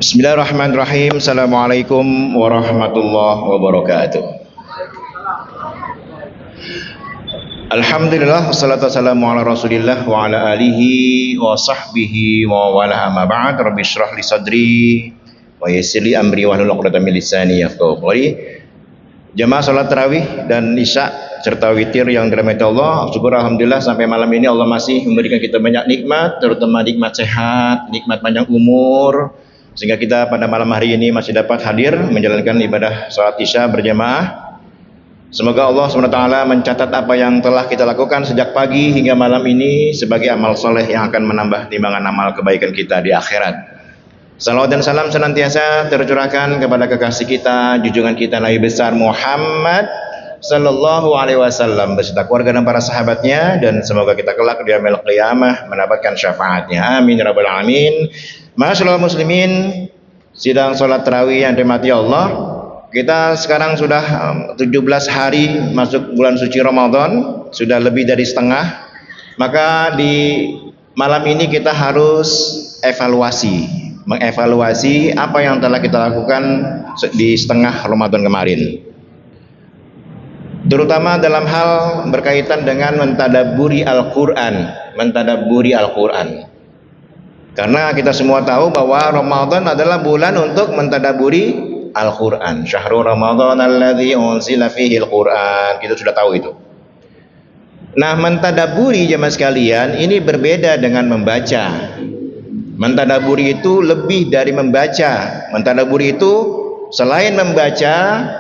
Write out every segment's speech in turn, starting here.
Bismillahirrahmanirrahim. Assalamualaikum warahmatullahi wabarakatuh. Alhamdulillah, wassalatu wassalamu ala rasulillah wa ala alihi wa sahbihi wa wala amma ba'd. Rabbi syrah li sadri wa yassir li amri wa hlul 'uqdatam min lisani yafqahu qawli. Jamaah salat tarawih dan isya serta witir yang dirahmati Allah, syukur alhamdulillah sampai malam ini Allah masih memberikan kita banyak nikmat, terutama nikmat sehat, nikmat panjang umur, sehingga kita pada malam hari ini masih dapat hadir menjalankan ibadah salat isya berjamaah. Semoga Allah SWT mencatat apa yang telah kita lakukan sejak pagi hingga malam ini sebagai amal soleh yang akan menambah timbangan amal kebaikan kita di akhirat. Salawat dan salam senantiasa tercurahkan kepada kekasih kita, junjungan kita Nabi besar Muhammad Sallallahu Alaihi Wasallam beserta keluarga dan para sahabatnya, dan semoga kita kelak di yaumil qiyamah mendapatkan syafaatnya. Amin ya rabbal alamin. Masyaallah muslimin, sidang salat tarawih yang dirahmati Allah. Kita sekarang sudah 17 hari masuk bulan suci Ramadan, sudah lebih dari setengah. Maka di malam ini kita harus mengevaluasi apa yang telah kita lakukan di setengah Ramadan kemarin, terutama dalam hal berkaitan dengan mentadabburi Al-Quran. Karena kita semua tahu bahwa Ramadan adalah bulan untuk mentadabburi Al-Quran. Syahrul Ramadan alladzi unzila fihi Al-Quran. Kita sudah tahu itu. Nah, mentadabburi jemaah sekalian ini berbeda dengan membaca. Mentadabburi itu lebih dari membaca. Mentadabburi itu selain membaca,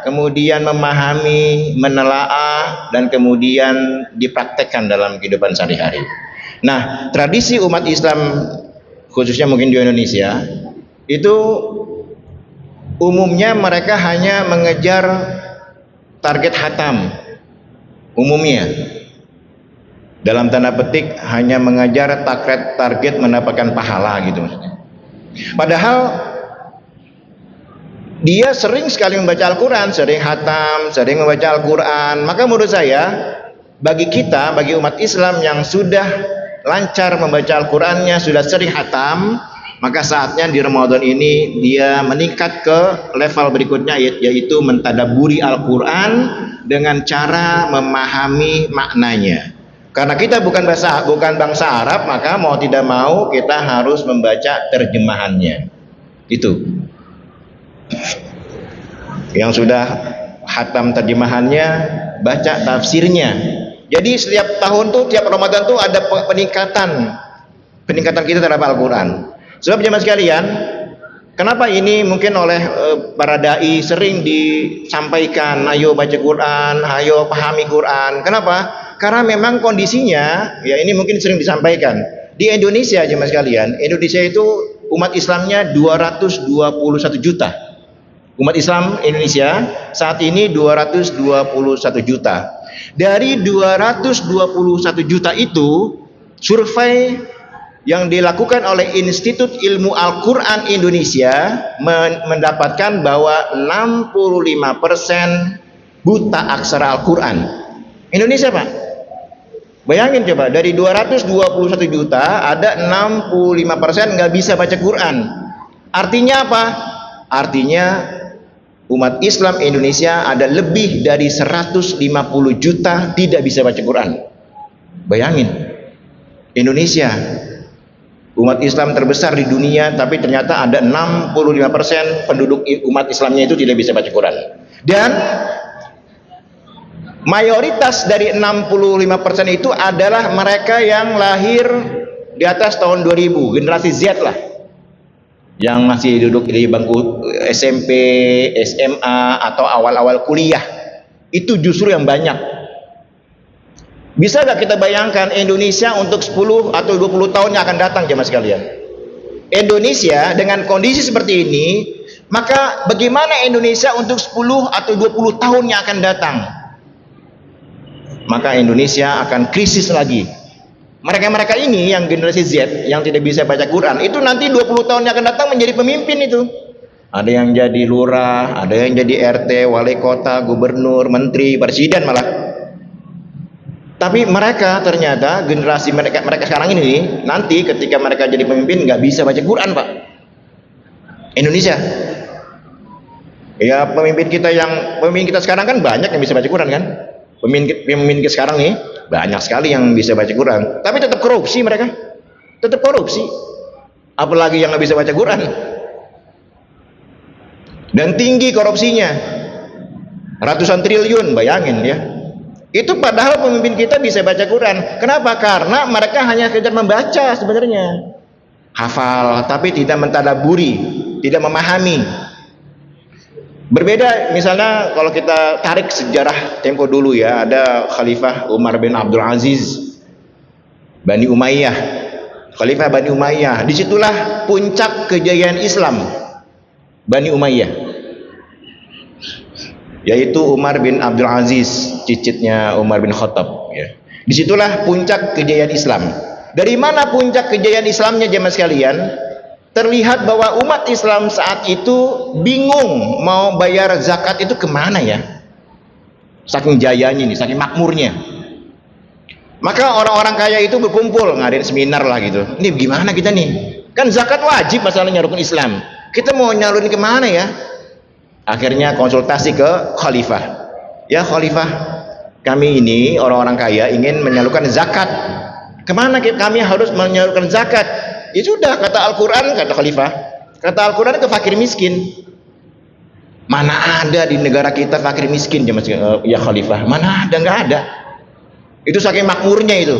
kemudian memahami, menelaah, dan kemudian dipraktekkan dalam kehidupan sehari-hari. Nah, tradisi umat Islam khususnya mungkin di Indonesia itu umumnya mereka hanya mengejar target khatam. Umumnya dalam tanda petik hanya mengejar target mendapatkan pahala gitu maksudnya. Padahal dia sering sekali membaca Al-Quran, sering khatam, sering membaca Al-Quran. Maka menurut saya, bagi umat Islam yang sudah lancar membaca Al-Qurannya, sudah sering khatam, maka saatnya di Ramadan ini dia meningkat ke level berikutnya, yaitu mentadabburi Al-Quran dengan cara memahami maknanya. Karena kita bukan bangsa Arab, maka mau tidak mau kita harus membaca terjemahannya. Itu. Yang sudah khatam terjemahannya, baca tafsirnya. Jadi setiap tahun tuh, tiap Ramadan tuh ada peningkatan kita terhadap Al-Quran. Sebab jemaah sekalian, kenapa ini mungkin oleh para dai sering disampaikan, ayo baca Quran, ayo pahami Quran. Kenapa? Karena memang kondisinya, ya ini mungkin sering disampaikan. Di Indonesia jemaah sekalian, Indonesia itu umat Islamnya 221 juta. Umat Islam Indonesia saat ini 221 juta. Dari 221 juta itu, survei yang dilakukan oleh Institut Ilmu Al-Quran Indonesia mendapatkan bahwa 65% buta aksara Al-Quran. Indonesia, Pak. Bayangin coba, dari 221 juta ada 65% nggak bisa baca Quran. Artinya apa? Artinya umat Islam Indonesia ada lebih dari 150 juta tidak bisa baca Quran. Bayangin, Indonesia umat Islam terbesar di dunia, tapi ternyata ada 65% penduduk umat Islamnya itu tidak bisa baca Quran. Dan mayoritas dari 65% itu adalah mereka yang lahir di atas tahun 2000, generasi Z lah, yang masih duduk di bangku SMP, SMA, atau awal-awal kuliah. Itu justru yang banyak. Bisa gak kita bayangkan Indonesia untuk 10 atau 20 tahun yang akan datang jemaah sekalian? Indonesia dengan kondisi seperti ini, maka bagaimana Indonesia untuk 10 atau 20 tahun yang akan datang? Maka Indonesia akan krisis lagi. Mereka-mereka ini yang generasi Z yang tidak bisa baca Quran, itu nanti 20 tahun yang akan datang menjadi pemimpin itu. Ada yang jadi lurah, ada yang jadi RT, wali kota, gubernur, menteri, presiden malah. Tapi mereka ternyata generasi mereka sekarang ini nanti ketika mereka jadi pemimpin nggak bisa baca Quran, Pak. Indonesia. Ya pemimpin kita sekarang kan banyak yang bisa baca Quran kan. Pemimpin kita sekarang nih banyak sekali yang bisa baca Quran, tapi tetap korupsi mereka. Tetap korupsi. Apalagi yang nggak bisa baca Quran. Dan tinggi korupsinya. Ratusan triliun, bayangin ya. Itu padahal pemimpin kita bisa baca Quran. Kenapa? Karena mereka hanya sekedar membaca sebenarnya. Hafal, tapi tidak mentadaburi, tidak memahami. Berbeda misalnya kalau kita tarik sejarah tempo dulu ya, ada Khalifah Umar bin Abdul Aziz, Bani Umayyah. Khalifah Bani Umayyah, disitulah puncak kejayaan Islam, Bani Umayyah, yaitu Umar bin Abdul Aziz, cicitnya Umar bin Khattab ya. Disitulah puncak kejayaan Islam. Dari mana puncak kejayaan Islamnya jemaah sekalian? Terlihat bahwa umat Islam saat itu bingung mau bayar zakat itu kemana ya, saking jayanya ini, saking makmurnya. Maka orang-orang kaya itu berkumpul ngadain seminar lah gitu. Ini gimana kita nih, kan zakat wajib masalahnya, rukun Islam, kita mau nyalurin kemana ya? Akhirnya konsultasi ke khalifah. Ya khalifah, kami ini orang-orang kaya ingin menyalurkan zakat, kemana kami harus menyalurkan zakat? Ya sudah, kata Al-Quran, kata khalifah, kata Al-Quran ke fakir miskin. Mana ada di negara kita fakir miskin ya khalifah, mana ada, nggak ada. Itu saking makmurnya itu.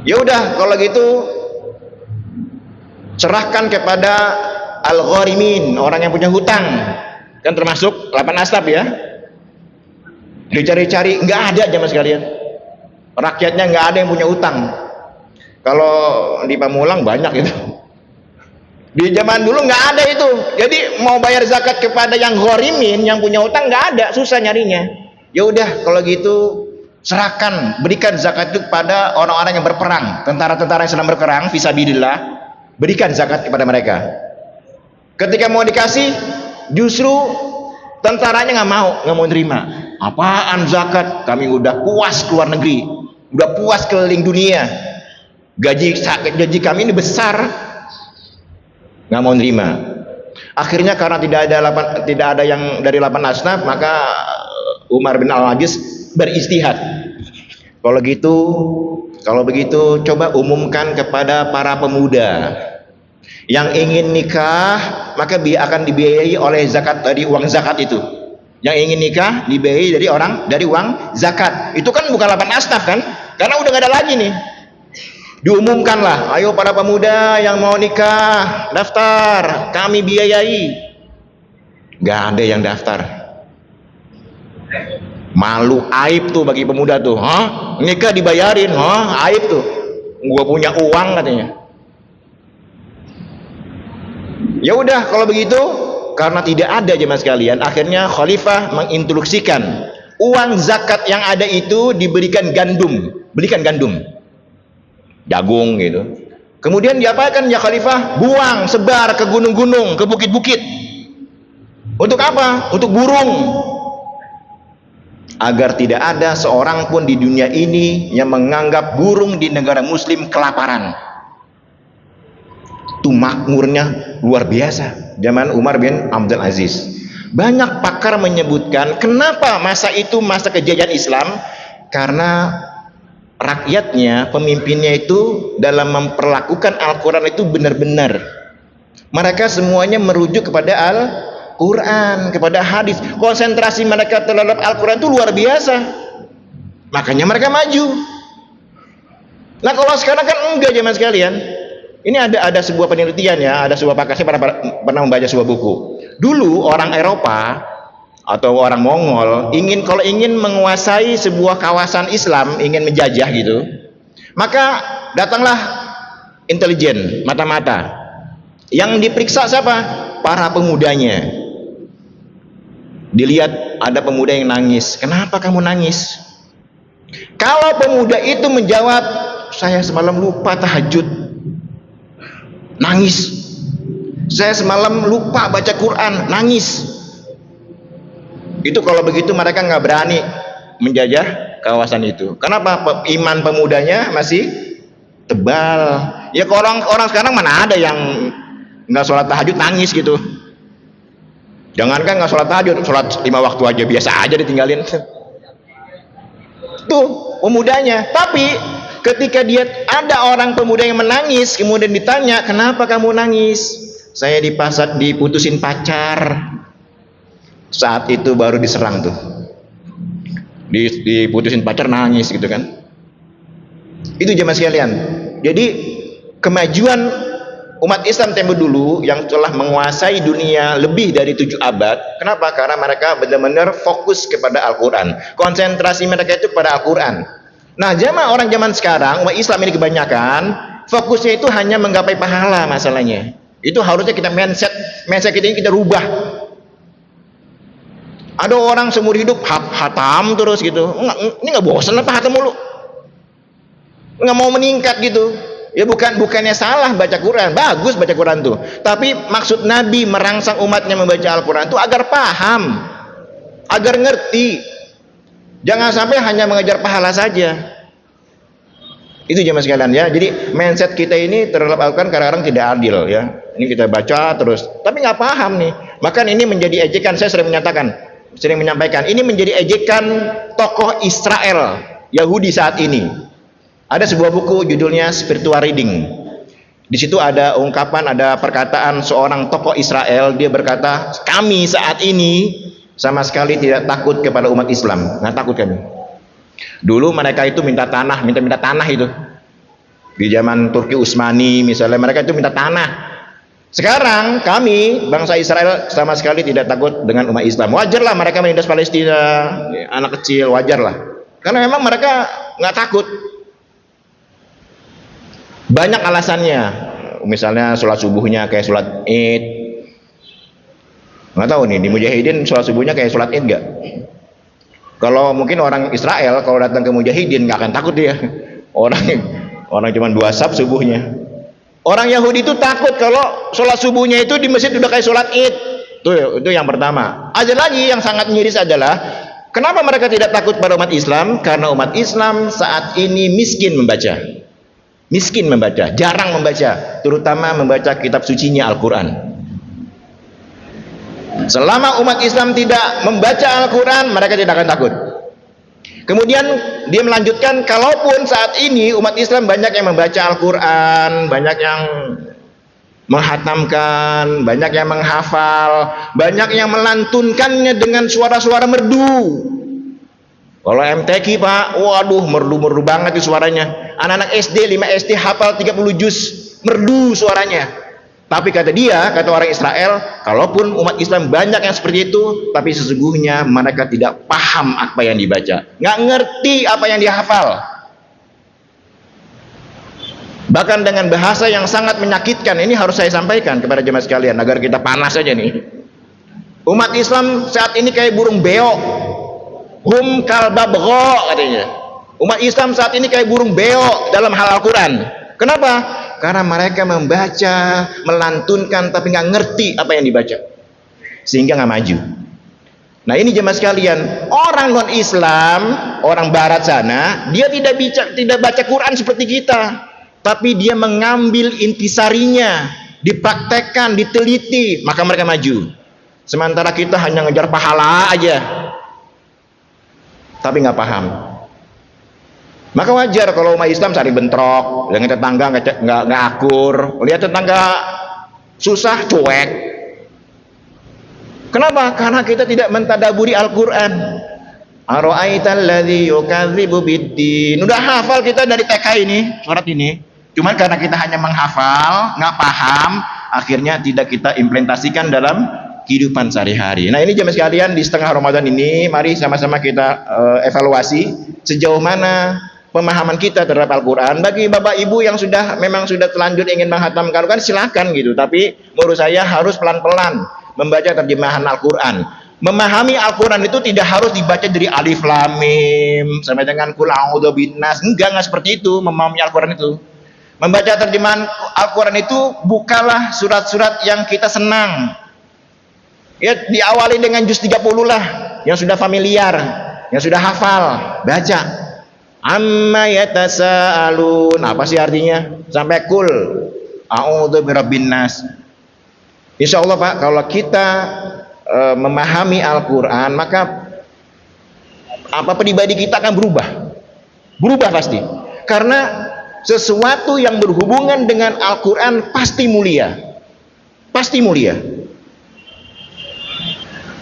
Ya udah kalau gitu serahkan kepada al-gharimin, orang yang punya hutang, kan termasuk 8 asbab ya. Dicari-cari nggak ada jemaah sekalian, rakyatnya nggak ada yang punya hutang. Kalau di Pamulang banyak itu, di zaman dulu nggak ada itu. Jadi mau bayar zakat kepada yang gharimin, yang punya hutang, nggak ada, susah nyarinya. Ya udah kalau gitu serahkan, berikan zakat itu kepada orang-orang yang berperang, tentara-tentara yang sedang berperang fisabilillah, berikan zakat kepada mereka. Ketika mau dikasih, justru tentaranya nggak mau nerima. Apaan zakat? Kami udah puas keluar negeri, udah puas keliling dunia, gaji kami ini besar, nggak mau nerima. Akhirnya karena tidak ada yang dari 8 asnaf, maka Umar bin Al-Aziz beristihad. Kalau begitu coba umumkan kepada para pemuda yang ingin nikah, maka akan dibiayai oleh zakat, dari uang zakat itu. Yang ingin nikah dibiayai dari uang zakat. Itu kan bukan 8 asnaf kan? Karena udah nggak ada lagi nih. Diumumkanlah, ayo para pemuda yang mau nikah daftar, kami biayai. Nggak ada yang daftar. Malu, aib tuh bagi pemuda tuh. Nikah dibayarin, aib tuh. Gua punya uang katanya. Ya udah kalau begitu, karena tidak ada jemaah sekalian, akhirnya khalifah menginstruksikan uang zakat yang ada itu diberikan gandum, belikan gandum, jagung gitu. Kemudian diapakan ya khalifah? Buang, sebar ke gunung-gunung, ke bukit-bukit. Untuk apa? Untuk burung. Agar tidak ada seorang pun di dunia ini yang menganggap burung di negara muslim kelaparan. Itu makmurnya luar biasa zaman Umar bin Abdul Aziz. Banyak pakar menyebutkan kenapa masa itu masa kejayaan Islam, karena rakyatnya, pemimpinnya itu dalam memperlakukan Al-Quran itu benar-benar. Mereka semuanya merujuk kepada Al-Quran, kepada hadis. Konsentrasi mereka terhadap Al-Quran itu luar biasa. Makanya mereka maju. Nah kalau sekarang kan enggak jemaah sekalian. Ini ada sebuah penelitian ya, ada sebuah pakar, saya pernah membaca sebuah buku. Dulu orang Eropa atau orang Mongol kalau ingin menguasai sebuah kawasan Islam, ingin menjajah gitu, maka datanglah intelijen, mata-mata. Yang diperiksa siapa? Para pemudanya. Dilihat ada pemuda yang nangis. Kenapa kamu nangis? Kalau pemuda itu menjawab, saya semalam lupa tahajud, nangis. Saya semalam lupa baca Quran, nangis. Itu kalau begitu mereka nggak berani menjajah kawasan itu. Kenapa? Iman pemudanya masih tebal. Ya kalau orang sekarang mana ada yang nggak sholat tahajud nangis gitu. Jangankan nggak sholat tahajud, sholat 5 waktu aja biasa aja ditinggalin. Tuh pemudanya. Tapi ketika dia ada orang pemuda yang menangis, kemudian ditanya, kenapa kamu nangis? Saya diputusin pacar. Saat itu baru diserang tuh. Diputusin pacar nangis gitu kan. Itu jemaah sekalian. Jadi kemajuan umat Islam tempo dulu yang telah menguasai dunia lebih dari 7 abad. Kenapa? Karena mereka benar-benar fokus kepada Al-Quran. Konsentrasi mereka itu kepada Al-Quran. Nah, orang zaman sekarang, umat Islam ini kebanyakan fokusnya itu hanya menggapai pahala masalahnya. Itu harusnya kita mindset kita ini kita rubah. Ada orang seumur hidup hatam terus gitu. Ini nggak bosan apa hatam mulu? Nggak mau meningkat gitu. Ya bukannya salah baca Quran, bagus baca Quran tuh. Tapi maksud Nabi merangsang umatnya membaca Al-Quran itu agar paham, agar ngerti. Jangan sampai hanya mengejar pahala saja. Itu jemaah sekalian ya. Jadi mindset kita ini terhadap Al-Quran kadang-kadang tidak adil ya. Ini kita baca terus, tapi nggak paham nih. Bahkan ini menjadi ejekan. Saya sering menyampaikan, ini menjadi ejekan tokoh Israel, Yahudi saat ini. Ada sebuah buku judulnya Spiritual Reading. Di situ ada ungkapan, ada perkataan seorang tokoh Israel. Dia berkata, kami saat ini sama sekali tidak takut kepada umat Islam. Nggak takut kami. Dulu mereka itu minta tanah itu. Di zaman Turki Utsmani misalnya, mereka itu minta tanah. Sekarang kami bangsa Israel sama sekali tidak takut dengan umat Islam. Wajarlah mereka menindas Palestina, anak kecil, wajarlah. Karena memang mereka nggak takut. Banyak alasannya, misalnya sholat subuhnya kayak sholat Id. Nggak tahu nih di Mujahidin sholat subuhnya kayak sholat Id nggak? Kalau mungkin orang Israel kalau datang ke Mujahidin nggak akan takut dia. Orang cuma 2 saf subuhnya. Orang Yahudi itu takut kalau sholat subuhnya itu di masjid udah kayak sholat Id. Itu yang pertama. Ada lagi yang sangat miris adalah kenapa mereka tidak takut pada umat Islam? Karena umat Islam saat ini miskin membaca, jarang membaca, terutama membaca kitab sucinya Al-Quran. Selama umat Islam tidak membaca Al-Quran, mereka tidak akan takut. Kemudian dia melanjutkan, kalaupun saat ini umat Islam banyak yang membaca Al-Quran, banyak yang menghatamkan, banyak yang menghafal, banyak yang melantunkannya dengan suara-suara merdu. Kalau MTQ Pak, waduh merdu banget itu suaranya. Anak-anak SD, 5 SD hafal 30 juz, merdu suaranya. Tapi kata orang Israel, kalaupun umat Islam banyak yang seperti itu, tapi sesungguhnya mereka tidak paham apa yang dibaca, nggak ngerti apa yang dihafal. Bahkan dengan bahasa yang sangat menyakitkan, ini harus saya sampaikan kepada jemaah sekalian agar kita panas aja nih. Umat Islam saat ini kayak burung beo. Hum kalbabgho katanya. Umat Islam saat ini kayak burung beo dalam hal Al-Quran. Kenapa? Karena mereka membaca, melantunkan, tapi nggak ngerti apa yang dibaca, sehingga nggak maju. Nah ini jemaah sekalian, orang non Islam, orang Barat sana, dia tidak baca Quran seperti kita, tapi dia mengambil intisarinya, dipraktekkan, diteliti, maka mereka maju. Sementara kita hanya ngejar pahala aja, tapi nggak paham. Maka wajar kalau umat Islam cari bentrok, dengan tetangga nggak akur, lihat tetangga susah cuek. Kenapa? Karena kita tidak mentadaburi Al-Quran. Ara'aital ladzi yukadzibu biddin. Udah hafal kita dari TK ini, surat ini. Cuman karena kita hanya menghafal, nggak paham, akhirnya tidak kita implementasikan dalam kehidupan sehari-hari. Nah ini jemaah sekalian, di setengah Ramadan ini mari sama-sama kita evaluasi sejauh mana pemahaman kita terhadap Al-Quran. Bagi bapak ibu yang memang sudah telanjur ingin menghatamkan Al-Quran, silakan gitu. Tapi menurut saya harus pelan-pelan membaca terjemahan Al-Quran. Memahami Al-Quran itu tidak harus dibaca dari alif lam mim sampai dengan qul a'udzu binnas. Enggak seperti itu memahami Al-Quran itu. Membaca terjemahan Al-Quran itu bukalah surat-surat yang kita senang. Ya, diawali dengan juz 30 lah, yang sudah familiar, yang sudah hafal, baca. Amma yatasaalun, apa sih artinya? Sampai kul a'udzu birabbin nas. Insya Allah Pak, kalau kita memahami Al-Quran, maka apa pribadi kita akan berubah pasti. Karena sesuatu yang berhubungan dengan Al-Quran pasti mulia, pasti mulia.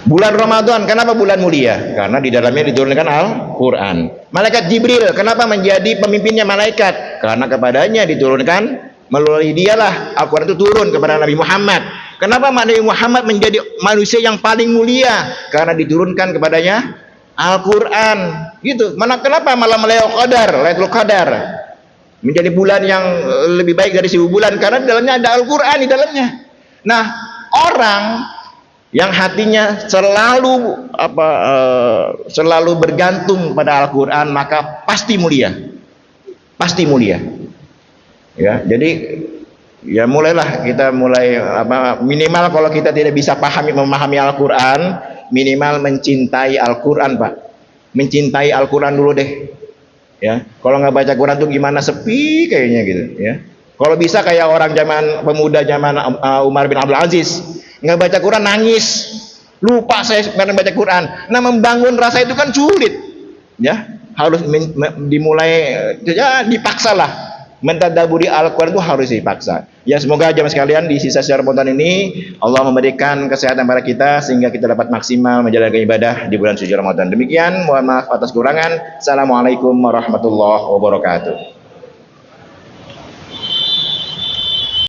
Bulan Ramadan, kenapa bulan mulia? Karena di dalamnya diturunkan Al-Quran. Malaikat Jibril, kenapa menjadi pemimpinnya malaikat? Karena kepadanya diturunkan, melalui dialah Al-Quran itu turun kepada Nabi Muhammad. Kenapa Nabi Muhammad menjadi manusia yang paling mulia? Karena diturunkan kepadanya Al-Quran. Gitu. Kenapa malam Lailatul Qadar menjadi bulan yang lebih baik dari 1000 bulan? Karena di dalamnya ada Al-Quran di dalamnya. Nah, orang yang hatinya selalu bergantung pada Al-Quran, maka pasti mulia, pasti mulia. Ya, jadi ya mulailah kita minimal kalau kita tidak bisa memahami Al-Quran, minimal mencintai Al-Quran Pak, mencintai Al-Quran dulu deh. Ya, kalau nggak baca Quran tuh gimana, sepi kayaknya gitu. Ya, kalau bisa kayak orang pemuda zaman Umar bin Abdul Aziz, nggak baca Quran nangis, lupa saya karena baca Quran. Nah, membangun rasa itu kan sulit, ya harus dimulai, ya dipaksa lah. Mentadaburi Al-Quran itu harus dipaksa. Ya, semoga jemaah sekalian di sisa Ramadan ini Allah memberikan kesehatan pada kita sehingga kita dapat maksimal menjalankan ibadah di bulan suci Ramadan. Demikian, mohon maaf atas kurangan. Assalamualaikum warahmatullahi wabarakatuh.